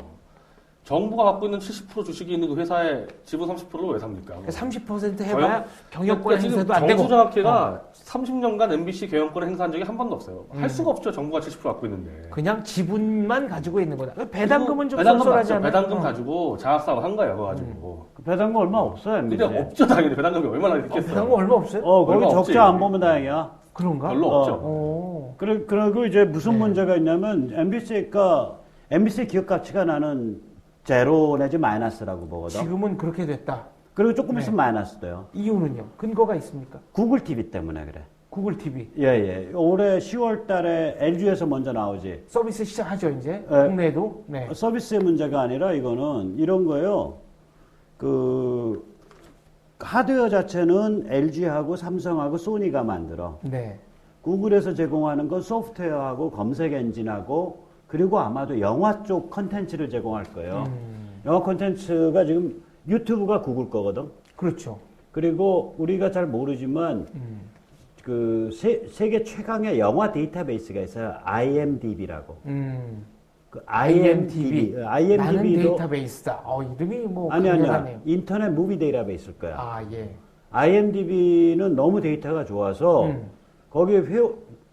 정부가 갖고 있는 70% 주식이 있는 그 회사의 지분 30%를 왜 삽니까? 그러니까 30% 해봐야 경영권 그러니까 지금 행사도 안 되고. 정수정학회가 30년간 MBC 경영권을 행사한 적이 한 번도 없어요. 할 수가 없죠. 정부가 70% 갖고 있는데. 그냥 지분만 가지고 있는 거다. 그러니까 배당금은 좀 배당금 쏠쏠하잖아요. 맞죠. 배당금 가지고 자학사업 한 거예요. 그거 가지고. 그 배당금 얼마 없어요, 근데 MBC. 없죠. 당연히 배당금이 얼마나 있겠어요. 배당금 얼마 없어요? 거기 얼마 적자 없지. 안 보면 다행이야. 그런가? 별로 어. 없죠. 오. 그리고 이제 무슨 네. 문제가 있냐면 MBC 기업 가치가 나는 제로 내지 마이너스라고 보거든. 지금은 그렇게 됐다. 그리고 조금 네. 있으면 마이너스 돼요. 이유는요? 근거가 있습니까? 구글 TV 때문에 그래. 구글 TV 예. 올해 10월 달에 LG에서 먼저 나오지. 서비스 시작하죠 이제 네. 국내에도. 네. 서비스의 문제가 아니라 이거는 이런 거예요. 그 하드웨어 자체는 LG하고 삼성하고 소니가 만들어. 네. 구글에서 제공하는 건 소프트웨어하고 검색 엔진하고 그리고 아마도 영화 쪽 컨텐츠를 제공할 거예요. 영화 컨텐츠가 지금 유튜브가 구글 거거든. 그렇죠. 그리고 우리가 잘 모르지만 그 세계 최강의 영화 데이터베이스가 있어요. IMDb라고. 그 IMDb. 나는 IMDb도 데이터베이스다. 이름이 뭐 아니야. 강력하네요. 인터넷 무비 데이터베이스일 거야. 아 예. IMDb는 너무 데이터가 좋아서 거기에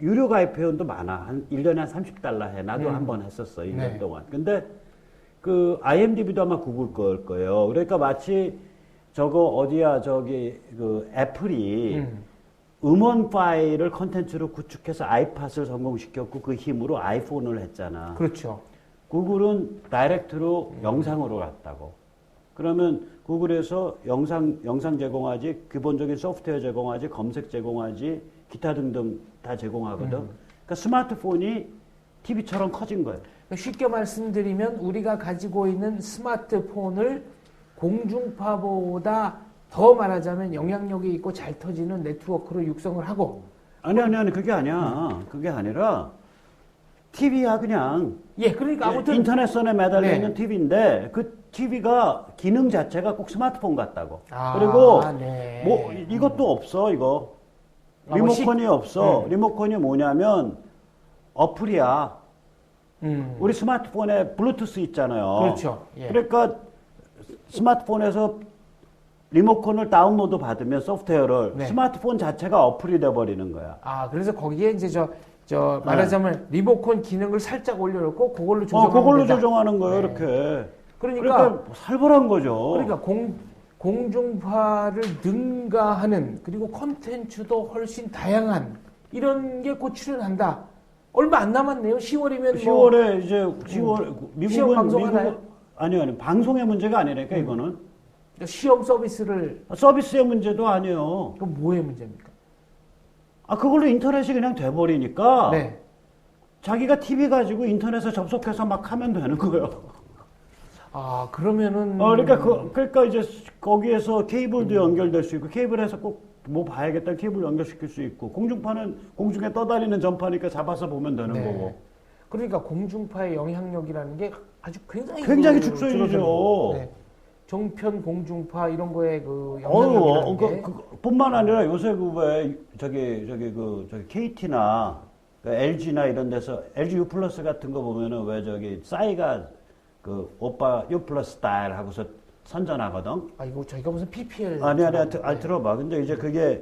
유료 가입 회원도 많아. 한 1년에 한 $30 해. 나도 한 번 했었어. 1년 네. 동안. 근데 그 IMDb도 아마 구글 걸 거예요. 그러니까 마치 저거 어디야 저기 그 애플이 음원 파일을 컨텐츠로 구축해서 아이팟을 성공시켰고 그 힘으로 아이폰을 했잖아. 그렇죠. 구글은 다이렉트로 영상으로 갔다고. 그러면 구글에서 영상 제공하지, 기본적인 소프트웨어 제공하지, 검색 제공하지, 기타 등등 다 제공하거든. 그러니까 스마트폰이 TV처럼 커진 거예요. 쉽게 말씀드리면 우리가 가지고 있는 스마트폰을 공중파보다 더 말하자면 영향력이 있고 잘 터지는 네트워크로 육성을 하고. 아니, 그게 아니야. 그게 아니라 TV야 그냥. 예, 그러니까 아무튼 인터넷선에 매달려 네. 있는 TV인데 그 TV가 기능 자체가 꼭 스마트폰 같다고. 아, 그리고 네. 뭐 이것도 없어 이거. 뭐 리모컨이 없어. 네. 리모컨이 뭐냐면 어플이야. 우리 스마트폰에 블루투스 있잖아요. 그렇죠. 예. 그러니까 스마트폰에서 리모컨을 다운로드 받으면 소프트웨어를 네. 스마트폰 자체가 어플이 돼버리는 거야. 아, 그래서 거기에 이제 말하자면 리모컨 기능을 살짝 올려놓고 그걸로 조정하면 그걸로 된다. 조정하는 거예요, 네. 이렇게. 그러니까 살벌한 거죠. 그러니까 공중파를 능가하는 그리고 콘텐츠도 훨씬 다양한 이런 게 곧 출연한다. 얼마 안 남았네요. 10월이면 10월에 이제 10월 시험 방송하나요? 아니요. 방송의 문제가 아니라니까 이거는 시험 서비스를 서비스의 문제도 아니에요. 그럼 뭐의 문제입니까? 그걸로 인터넷이 그냥 돼버리니까 네. 자기가 TV 가지고 인터넷에 접속해서 막 하면 되는 거예요. 아, 그러면은 그러니까 이제 거기에서 케이블도 연결될 수 있고 케이블에서 꼭 뭐 봐야겠다 케이블 연결시킬 수 있고 공중파는 공중에 떠다니는 전파니까 잡아서 보면 되는 네. 거고. 그러니까 공중파의 영향력이라는 게 아주 굉장히 축소이죠. 네. 종편 공중파 이런 거에 그 영향력이라는 게 뿐만 아니라 요새 저기 KT나 LG나 이런 데서 LG U 플러스 같은 거 보면은 왜 저기 싸이가 그 오빠 U 플러스 스타일 하고서 선전하거든. 이거 저희가 무슨 PPL 아니 들어봐. 근데 이제 그게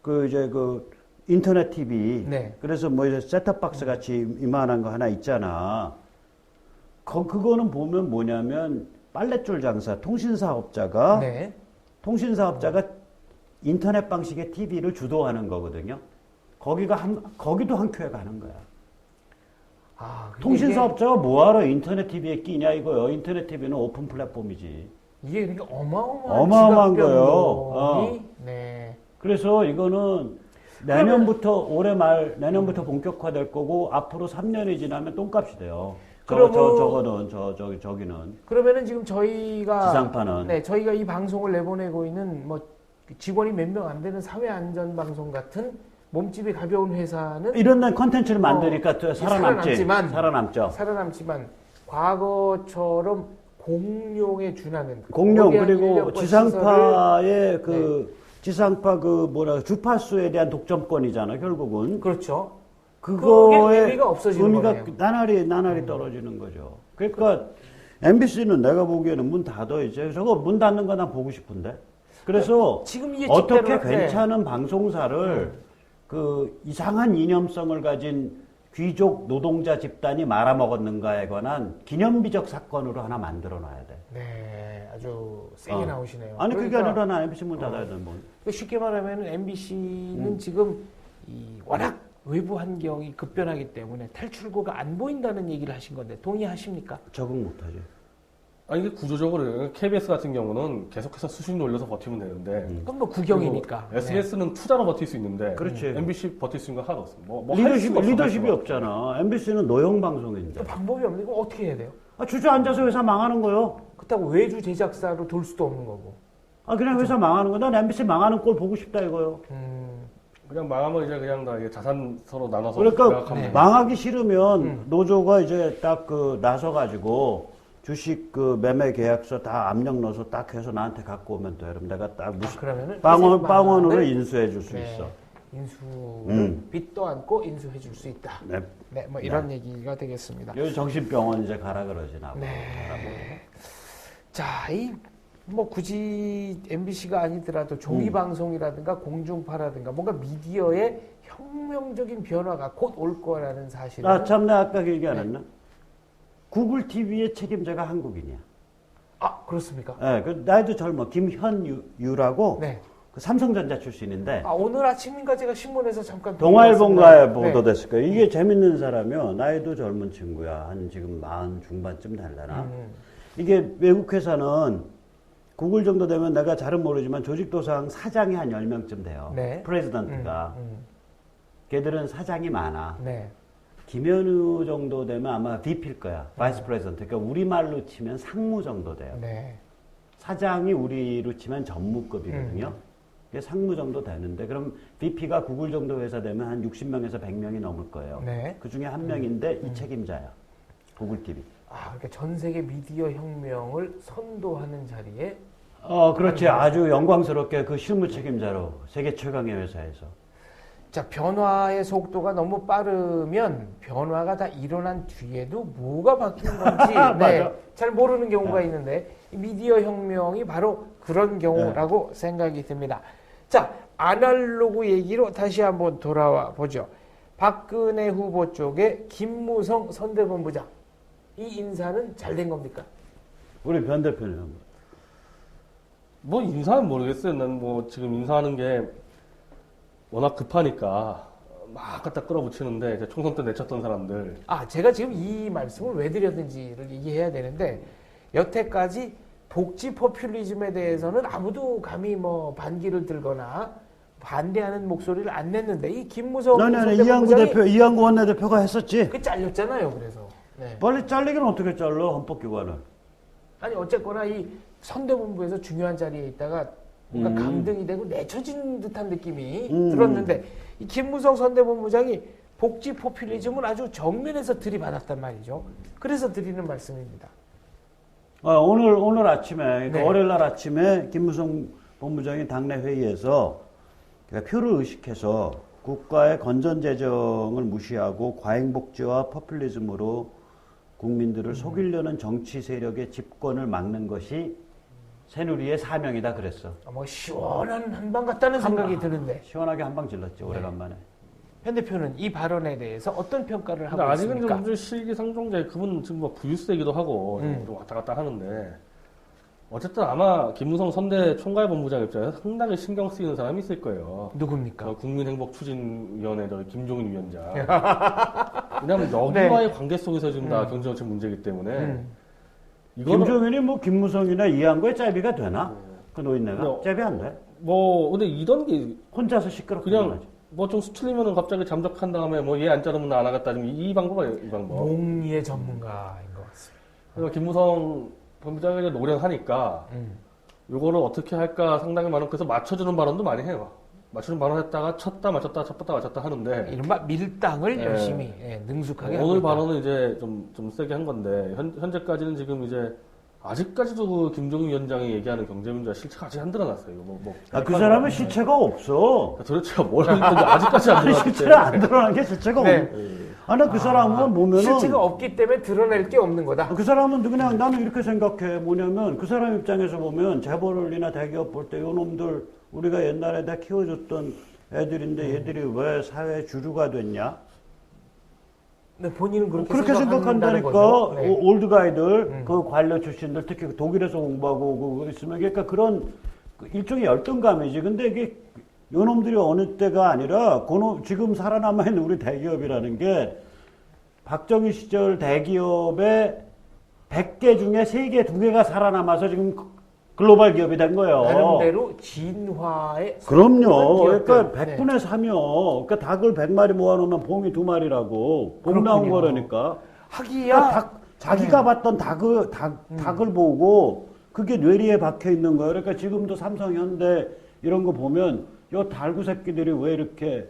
그 인터넷 TV. 네. 그래서 뭐 이제 셋톱박스 같이 이만한 거 하나 있잖아. 그거는 보면 뭐냐면 빨랫줄 장사 통신사업자가 네. 인터넷 방식의 TV를 주도하는 거거든요. 거기도 한 큐에 가는 거야. 통신사업자가 뭐하러 인터넷 TV에 끼냐 이거요. 인터넷 TV는 오픈 플랫폼이지. 이게 그러니까 어마어마한 거예요. 네. 그래서 이거는 내년부터 본격화될 거고 앞으로 3년이 지나면 똥값이 돼요. 저기는. 그러면은 지금 저희가 지상파는 저희가 이 방송을 내보내고 있는 뭐 직원이 몇 명 안 되는 사회안전방송 같은 몸집이 가벼운 회사는 이런 컨텐츠를 만드니까 살아남죠. 살아남지만 과거처럼 공룡에 준하는 그리고 지상파의 지상파 주파수에 대한 독점권이잖아 결국은. 그렇죠. 그거의 의미가 없어지는 거네요. 나날이 떨어지는 거죠. 그러니까 MBC는 내가 보기에는 문 닫아 이제 저거 문 닫는 거 난 보고 싶은데. 그래서 지금 어떻게 괜찮은 방송사를 그 이상한 이념성을 가진 귀족 노동자 집단이 말아먹었는가에 관한 기념비적 사건으로 하나 만들어 놔야 돼. 네, 아주 세게 나오시네요. 아니 그게 아니라 나 MBC 문 닫아야 되는 뭐. 쉽게 말하면 MBC는 지금 워낙 외부 환경이 급변하기 때문에 탈출구가 안 보인다는 얘기를 하신 건데 동의하십니까? 적응 못하죠. 이게 구조적으로 KBS 같은 경우는 계속해서 수신료 올려서 버티면 되는데 그건 뭐 구경이니까. SBS는 투자로 버틸 수 있는데 그렇지. MBC 버틸 수 있는 거 하나도 없어. 리더십이 없잖아. MBC는 노영 방송인데. 또 방법이 없는 거 어떻게 해야 돼요? 주저앉아서 회사 망하는 거요. 그렇다고 외주 제작사로 돌 수도 없는 거고. 그냥 회사 망하는 거. 난 MBC 망하는 꼴 보고 싶다 이거요. 그냥 망하면 이제 그냥 다 자산 서로 나눠서 그러니까 망하기 싫으면 노조가 이제 딱 나서가지고 주식 매매 계약서 다 압력 넣어서 딱 해서 나한테 갖고 오면 돼. 그럼 내가 딱 그러면은 빵원으로 인수해 줄 수 있어. 인수 빚도 안고 인수해 줄 수 있다. 네, 뭐 이런 얘기가 되겠습니다. 여기 정신병원 이제 가라 그러지 나. 네. 자, 뭐 굳이 MBC가 아니더라도 종이 방송이라든가 공중파라든가 뭔가 미디어의 혁명적인 변화가 곧 올 거라는 사실을. 참 내가 아까 얘기 안 했나? 구글 TV의 책임자가 한국인이야. 그렇습니까? 네, 나이도 젊어. 김현유라고. 네. 그 삼성전자 출신인데. 오늘 아침인가 제가 신문에서 잠깐. 동아일보인가에 보도됐을 거예요. 이게 재밌는 사람이요. 나이도 젊은 친구야. 한 지금 40 중반쯤 되려나. 이게 외국 회사는 구글 정도 되면 내가 잘은 모르지만 조직도상 사장이 한 10명쯤 돼요. 네. 프레지던트가. 걔들은 사장이 많아. 네. 김현우 정도 되면 아마 VP일 거야. 바이스 프레지던트. 그러니까 우리말로 치면 상무 정도 돼요. 네. 사장이 우리로 치면 전무급이거든요. 그게 상무 정도 되는데 그럼 VP가 구글 정도 회사 되면 한 60명에서 100명이 넘을 거예요. 네. 그 중에 한 명인데 이 책임자야. 구글 TV. 그러니까 전 세계 미디어 혁명을 선도하는 자리에. 그렇지. 아주 영광스럽게 그 실무 책임자로 세계 최강의 회사에서. 자, 변화의 속도가 너무 빠르면 변화가 다 일어난 뒤에도 뭐가 바뀐 건지 잘 모르는 경우가 있는데 이 미디어 혁명이 바로 그런 경우라고 생각이 듭니다. 자, 아날로그 얘기로 다시 한번 돌아와 보죠. 박근혜 후보 쪽에 김무성 선대본부장 이 인사는 잘 된 겁니까? 우리 변 대표는 뭐 인사는 모르겠어요. 난 뭐 지금 인사하는 게 워낙 급하니까 막 갖다 끌어붙이는데 이제 총선 때 내쳤던 사람들. 제가 지금 이 말씀을 왜 드렸는지를 얘기해야 되는데 여태까지 복지 포퓰리즘에 대해서는 아무도 감히 뭐 반기를 들거나 반대하는 목소리를 안 냈는데 이 김무성 이한구 원내대표가 했었지. 그 잘렸잖아요. 그래서 빨리 잘리기는 어떻게 잘라 헌법기관을? 아니 어쨌거나 이 선대본부에서 중요한 자리에 있다가 뭔가 강등이 되고 내쳐진 듯한 느낌이 들었는데 이 김무성 선대본부장이 복지 포퓰리즘을 아주 정면에서 들이받았단 말이죠. 그래서 드리는 말씀입니다. 오늘 아침에 그러니까 월요일 날 아침에 김무성 본부장이 당내 회의에서 표를 의식해서 국가의 건전 재정을 무시하고 과잉복지와 포퓰리즘으로 국민들을 속이려는 정치 세력의 집권을 막는 것이 새누리의 사명이다 그랬어. 뭐 시원한 한방 같다는 생각이 드는데 시원하게 한방 질렀지 오래간만에. 현 대표는 이 발언에 대해서 어떤 평가를 하고 아직은 있습니까? 좀 시기상종자에 그분 지금 뭐 부유세이기도 하고 좀 왔다 갔다 하는데 어쨌든 아마 김무성 선대 총괄본부장 입장에서 상당히 신경 쓰이는 사람이 있을 거예요. 누굽니까? 국민행복추진위원회 김종인 위원장. 왜냐하면 여기와의 관계 속에서 지금 다 경제정책 문제이기 때문에 김종인이 뭐 김무성이나 이한구의 짭이가 되나? 그 노인네가 짭이 안 돼. 뭐 근데 이런 게 혼자서 시끄럽게 그냥 뭐 좀 수틀리면은 갑자기 잠적한 다음에 뭐 얘 안 자르면 나 안 하겠다 지금 이 방법이에요. 이 방법. 몽리의 전문가인 것 같습니다. 그래서 김무성 본부장에게 노련하니까 요거를 어떻게 할까 상당히 많은 그래서 맞춰주는 발언도 많이 해요. 맞춰주는 발언 했다가 쳤다 맞췄다 하는데 이른바 밀당을 열심히 능숙하게 하고 오늘 있다. 발언은 이제 좀 세게 한 건데 현재까지는 지금 이제 아직까지도 그 김종인 위원장이 얘기하는 경제 문제가 실체가 아직 안 드러났어요. 그 사람은 실체가 없어. 도대체 뭘 했는지 아직까지 안 드러났기 실체가 안 드러난 게 실체가 없어. 나 그 사람은 보면은 실체가 없기 때문에 드러낼 게 없는 거다. 그 사람은 그냥 나는 이렇게 생각해. 뭐냐면 그 사람 입장에서 보면 재벌이나 대기업 볼 때 요놈들 우리가 옛날에 다 키워줬던 애들인데 얘들이 왜 사회 주류가 됐냐? 네, 본인은 그렇게 생각한다니까. 올드가이들, 그 관료 출신들, 특히 독일에서 공부하고 그거 있으면, 그러니까 그런 일종의 열등감이지. 근데 이게 요놈들이 어느 때가 아니라, 지금 살아남아 있는 우리 대기업이라는 게, 박정희 시절 대기업의 100개 중에 3개, 2개가 살아남아서 지금 글로벌 기업이 된 거예요. 나름대로 진화의 그럼요. 그러니까 100분의 3이요. 그러니까 닭을 100마리 모아놓으면 봉이 2마리라고. 봉 나온 거라니까. 하기야. 그러니까 자기가 봤던 닭을 보고 그게 뇌리에 박혀 있는 거예요. 그러니까 지금도 삼성, 현대 이런 거 보면 요 달구 새끼들이 왜 이렇게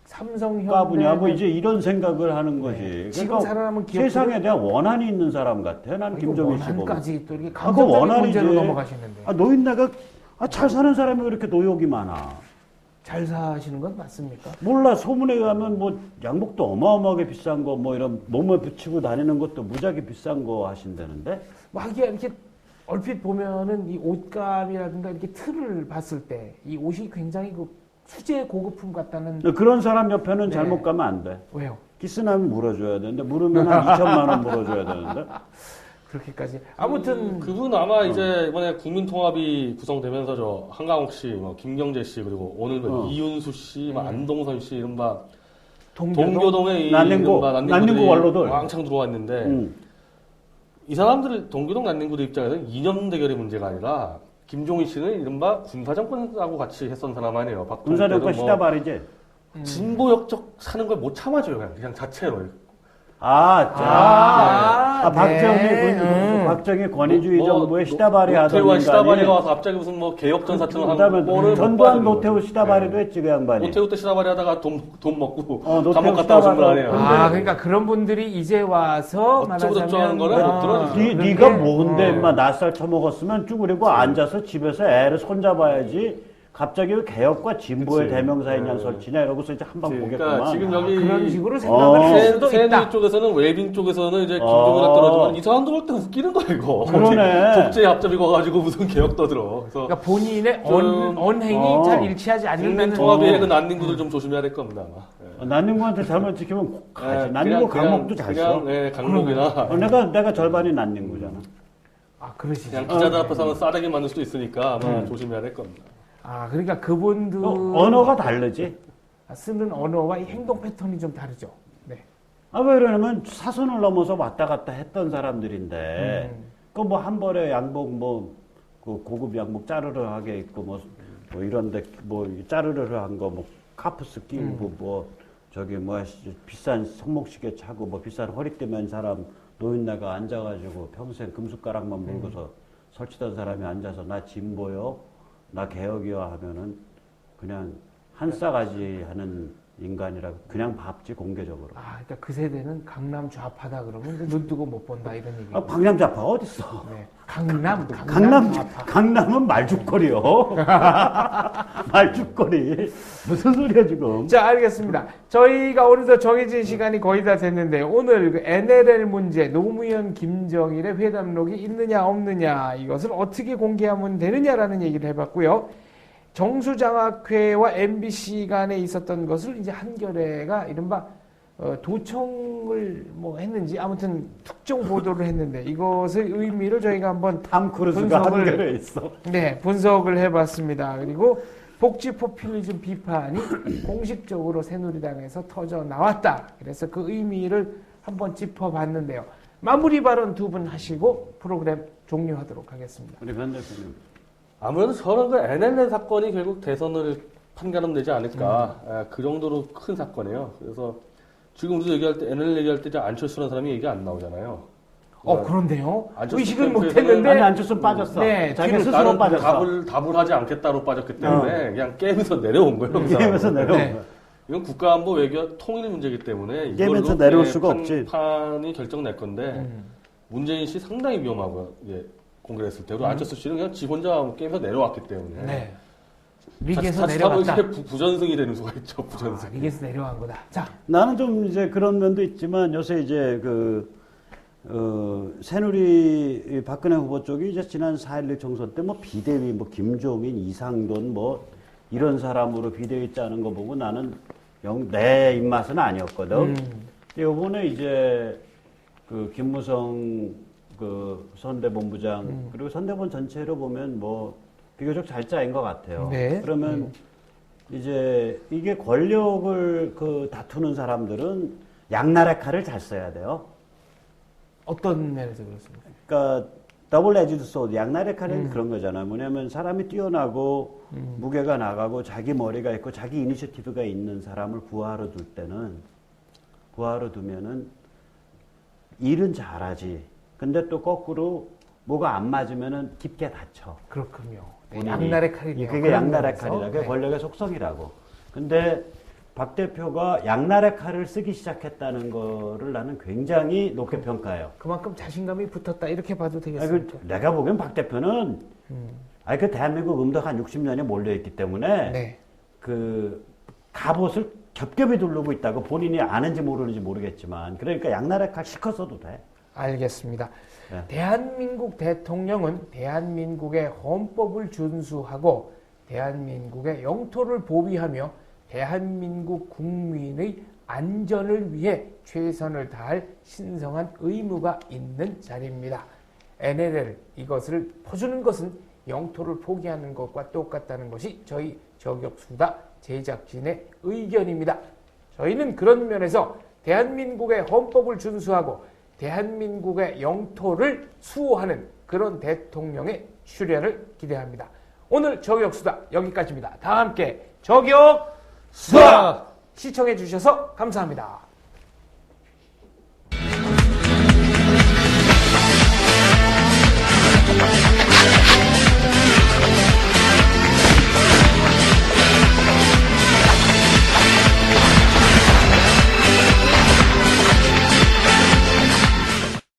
삼성, 까부냐. 뭐 이제 이런 생각을 하는 거지. 지금 그러니까 살아남은 기업 세상에 대한 원한이 있는 사람 같아. 난 김정일 씨 보면. 원한까지 또 이렇게 감정적인 문제로 넘어가시는데. 노인네가 잘 사는 사람이 왜 이렇게 노욕이 많아? 잘 사시는 건 맞습니까? 몰라. 소문에 의하면 뭐 양복도 어마어마하게 비싼 거 뭐 이런 몸에 붙이고 다니는 것도 무지하게 비싼 거 하신다는데? 뭐 하기야 이렇게 얼핏 보면은 이 옷감이라든가 이렇게 틀을 봤을 때 이 옷이 굉장히 그 수제 고급품 같다는. 그런 사람 옆에는 잘못 가면 안 돼. 왜요? 키스나면 물어줘야 되는데 물으면 한 2천만 원 물어줘야 되는데. 그렇게까지. 아무튼 그분 아마 이제 이번에 국민통합이 구성되면서 저 한강욱 씨, 뭐 김경재 씨 그리고 오늘 이윤수 씨, 안동선 씨 이른바 동교동의 난닝구 원로들 왕창 들어와 있는데 이 사람들 동교동 난닝구들 입장에서는 이념 대결의 문제가 아니라 김종인 씨는 이른바 군사정권하고 같이 했던 사람 아니에요. 군사정권 시다발이지. 진보 역적 사는 걸 못 참아줘요. 그냥 자체로. 박정희 권위주의 정부의 시다발이 하던 노태우와 시다발이가 와서 갑자기 무슨 뭐 개혁전 사태로 하는 거를 전두환 노태우 시다발이도 했지 그 양반이. 노태우 때 시다발이 하다가 돈 먹고 감옥 갔다 오신 분 아니에요. 그러니까 그런 분들이 이제 와서 어쩌고저쩌고 거를 못 들어주죠. 네가 뭔데 인마 낯살 처먹었으면 쭈그리고 앉아서 집에서 애를 손잡아야지. 갑자기 왜 개혁과 진보의 그치. 대명사인 양 네. 설치냐 이러고서 이제 한번 그치. 보겠구만. 그러니까 지금 여기 그런 식으로 생각을 할 수도 새누리 있다. 쪽에서는 웨빙 쪽에서는 이제 김종인을 떨어지면 이 사람도 볼 때 웃기는 거야 이거. 그러네. 독재 합잡이고 가지고 무슨 개혁 떠들어. 그래서 그러니까 본인의 좀, 언행이 잘 일치하지 않는다는 국민통합의 핵은 난닝구들 좀 조심해야 될 겁니다 아마. 난닝구한테 잘못 지키면 가지. 난닝구 그냥- 강목도 잘 써. 그냥 예, 강목이나 내가 절반이 난닝구잖아. 아, 그러시죠. 그냥 기자들 앞에서 하면 싸대기 맞을 수도 있으니까 아마 조심해야 될 겁니다. 아, 그러니까 그분들 언어가 다르지. 쓰는 언어와 이 행동 패턴이 좀 다르죠. 네. 왜 이러냐면 사선을 넘어서 왔다 갔다 했던 사람들인데 그 뭐 한 벌에 양복 그 고급 양복 짜르르하게 입고 뭐 이런데 뭐 짜르르한 거 뭐 카프스 끼우고 뭐 저기 뭐 비싼 손목시계 차고 뭐 비싼 허리띠 맨 사람 노인네가 앉아가지고 평생 금숟가락만 물고서 설치던 사람이 앉아서 나 진보요, 나 개혁이요 하면은 그냥 한 싸가지 하는 인간이라고 그냥 밟지 공개적으로. 아, 그러니까 그 세대는 강남 좌파다 그러면 이제 눈 뜨고 못 본다 이런 얘기. 강남 좌파가 어딨어? 네. 강남 좌파. 강남은 말죽거리요. 말죽거리. 무슨 소리야 지금? 자, 알겠습니다. 저희가 오늘도 정해진 시간이 거의 다 됐는데 오늘 그 NLL 문제, 노무현 김정일의 회담록이 있느냐 없느냐 이것을 어떻게 공개하면 되느냐라는 얘기를 해봤고요. 정수장학회와 MBC 간에 있었던 것을 이제 한겨레가 이른바 도청을 뭐 했는지 아무튼 특정 보도를 했는데 이것의 의미를 저희가 한번 탐 크루즈가 한겨레에 있어. 네, 분석을 해봤습니다. 그리고 복지 포퓰리즘 비판이 공식적으로 새누리당에서 터져 나왔다. 그래서 그 의미를 한번 짚어봤는데요. 마무리 발언 두 분 하시고 프로그램 종료하도록 하겠습니다. 우리 변 대표님. 아무래도 저는 그 NLL 사건이 결국 대선을 판가름되지 않을까. 그 정도로 큰 사건이에요. 그래서 지금 우리도 얘기할 때 NLL 얘기할 때 이제 안철수라는 사람이 얘기 안 나오잖아요. 그런데요? 안철수 의식을 캠프에서는 못했는데 아니 안철수 빠졌어. 네, 자기 뒤로 스스로 빠졌어. 답을 하지 않겠다로 빠졌기 때문에 그냥 게임에서 내려온 거예요. 그 게임에서 사람은. 내려온 네. 거야. 이건 국가안보 외교 통일 문제이기 때문에 게임에서 이걸로 내려올 수가 없지. 판이 결정날 건데 문재인 씨 상당히 위험하고 예, 공개를 했을 때 그리고 안철수 씨는 그냥 지 혼자 게임에서 내려왔기 때문에 네. 리그에서 자칫하면 내려갔다. 이제 부전승이 되는 수가 있죠. 부전승. 리그에서 내려간 거다. 자, 나는 좀 이제 그런 면도 있지만 요새 이제 새누리 박근혜 후보 쪽이 이제 지난 4.16 총선 때 뭐 비대위 뭐 김종인, 이상돈 뭐 이런 사람으로 비대위 짜는 거 보고 나는 내 입맛은 아니었거든. 이번에 이제 그 김무성 그 선대본부장 그리고 선대본 전체로 보면 뭐 비교적 잘 짜인 것 같아요. 네. 그러면 이제 이게 권력을 다투는 사람들은 양날의 칼을 잘 써야 돼요. 어떤 면에서 그렇습니까? 그러니까 더블 에지드 소드 양날의 칼은 그런 거잖아요. 뭐냐면 사람이 뛰어나고 무게가 나가고 자기 머리가 있고 자기 이니셔티브가 있는 사람을 부하로 두면은 일은 잘하지. 근데 또 거꾸로 뭐가 안 맞으면은 깊게 다쳐. 그렇군요. 네, 본인이. 양날의 칼이네요. 그게 그런 양날의 면에서. 칼이다. 그게 네. 권력의 속성이라고. 근데 박 대표가 양날의 칼을 쓰기 시작했다는 거를 나는 굉장히 높게 평가해요. 그만큼 자신감이 붙었다 이렇게 봐도 아니, 되겠습니까? 내가 보기엔 박 대표는 그 대한민국 음덕 한 60년이 몰려있기 때문에 네. 그 갑옷을 겹겹이 두르고 있다고 본인이 아는지 모르는지 모르겠지만 그러니까 양날의 칼 실컷 써도 돼. 알겠습니다. 네. 대한민국 대통령은 대한민국의 헌법을 준수하고 대한민국의 영토를 보위하며 대한민국 국민의 안전을 위해 최선을 다할 신성한 의무가 있는 자리입니다. NLL 이것을 퍼주는 것은 영토를 포기하는 것과 똑같다는 것이 저희 저격수다 제작진의 의견입니다. 저희는 그런 면에서 대한민국의 헌법을 준수하고 대한민국의 영토를 수호하는 그런 대통령의 출연을 기대합니다. 오늘 저격수다 여기까지입니다. 다 함께 저격수다 시청해 주셔서 감사합니다.